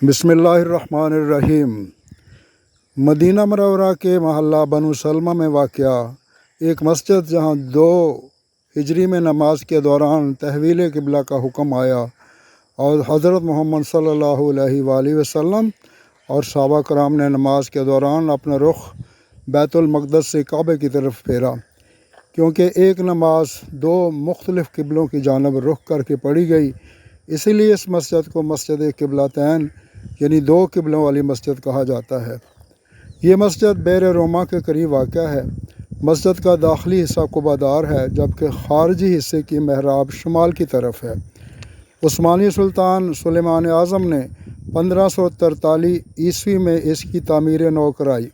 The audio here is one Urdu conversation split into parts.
بسم اللہ الرحمن الرحیم۔ مدینہ منورہ کے محلہ بنو سلمہ میں واقع ایک مسجد جہاں 2 ہجری میں نماز کے دوران تحویل قبلہ کا حکم آیا اور حضرت محمد صلی اللہ علیہ وآلہ وسلم اور صحابہ کرام نے نماز کے دوران اپنا رخ بیت المقدس سے کعبے کی طرف پھیرا، کیونکہ ایک نماز 2 مختلف قبلوں کی جانب رخ کر کے پڑھی گئی، اسی لیے اس مسجد کو مسجد قبلتین یعنی 2 قبلوں والی مسجد کہا جاتا ہے۔ یہ مسجد بیر روما کے قریب واقع ہے۔ مسجد کا داخلی حصہ قبہ دار ہے، جبکہ خارجی حصے کی محراب شمال کی طرف ہے۔ عثمانی سلطان سلیمان اعظم نے 1543 عیسوی میں اس کی تعمیر نو کرائی۔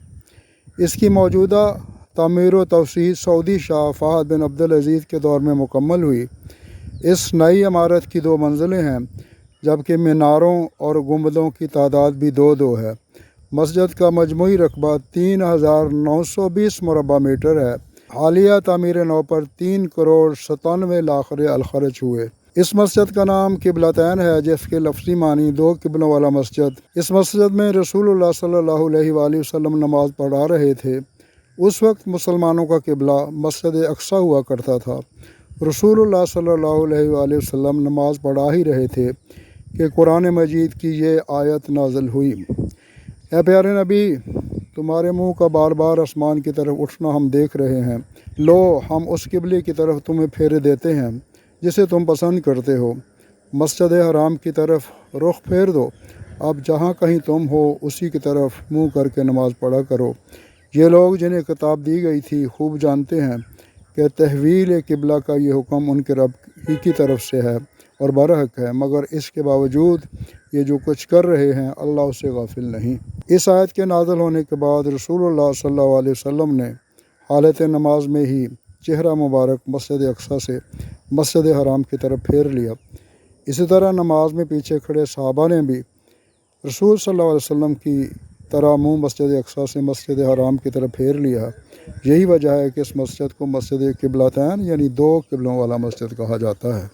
اس کی موجودہ تعمیر و توسیع سعودی شاہ فہد بن عبدالعزیز کے دور میں مکمل ہوئی۔ اس نئی عمارت کی 2 منزلیں ہیں، جبکہ میناروں اور گنبدوں کی تعداد بھی 2 ہے۔ مسجد کا مجموعی رقبہ 3920 مربع میٹر ہے۔ حالیہ تعمیر نو پر 3 کروڑ 97 لاکھ ریال خرچ ہوئے۔ اس مسجد کا نام قبلتین ہے، جس کے لفظی معنی 2 قبلوں والا مسجد۔ اس مسجد میں رسول اللہ صلی اللہ علیہ وآلہ وسلم نماز پڑھا رہے تھے۔ اس وقت مسلمانوں کا قبلہ مسجد اقصی ہوا کرتا تھا۔ رسول اللہ صلی اللہ علیہ وآلہ وسلم نماز پڑھا ہی رہے تھے کہ قرآن مجید کی یہ آیت نازل ہوئی: اے پیارے نبی، تمہارے منہ کا بار بار آسمان کی طرف اٹھنا ہم دیکھ رہے ہیں۔ لو، ہم اس قبلے کی طرف تمہیں پھیرے دیتے ہیں جسے تم پسند کرتے ہو۔ مسجد حرام کی طرف رخ پھیر دو۔ اب جہاں کہیں تم ہو اسی کی طرف منہ کر کے نماز پڑھا کرو۔ یہ لوگ جنہیں کتاب دی گئی تھی خوب جانتے ہیں کہ تحویل قبلہ کا یہ حکم ان کے رب ہی کی طرف سے ہے اور برحق ہے، مگر اس کے باوجود یہ جو کچھ کر رہے ہیں اللہ اس سے غافل نہیں۔ اس آیت کے نازل ہونے کے بعد رسول اللہ صلی اللہ علیہ وسلم نے حالت نماز میں ہی چہرہ مبارک مسجد اقصی سے مسجد حرام کی طرف پھیر لیا۔ اسی طرح نماز میں پیچھے کھڑے صحابہ نے بھی رسول صلی اللہ علیہ وسلم کی طرح منہ مسجد اقصی سے مسجد حرام کی طرف پھیر لیا۔ یہی وجہ ہے کہ اس مسجد کو مسجد قبلتین یعنی 2 قبلوں والا مسجد کہا جاتا ہے۔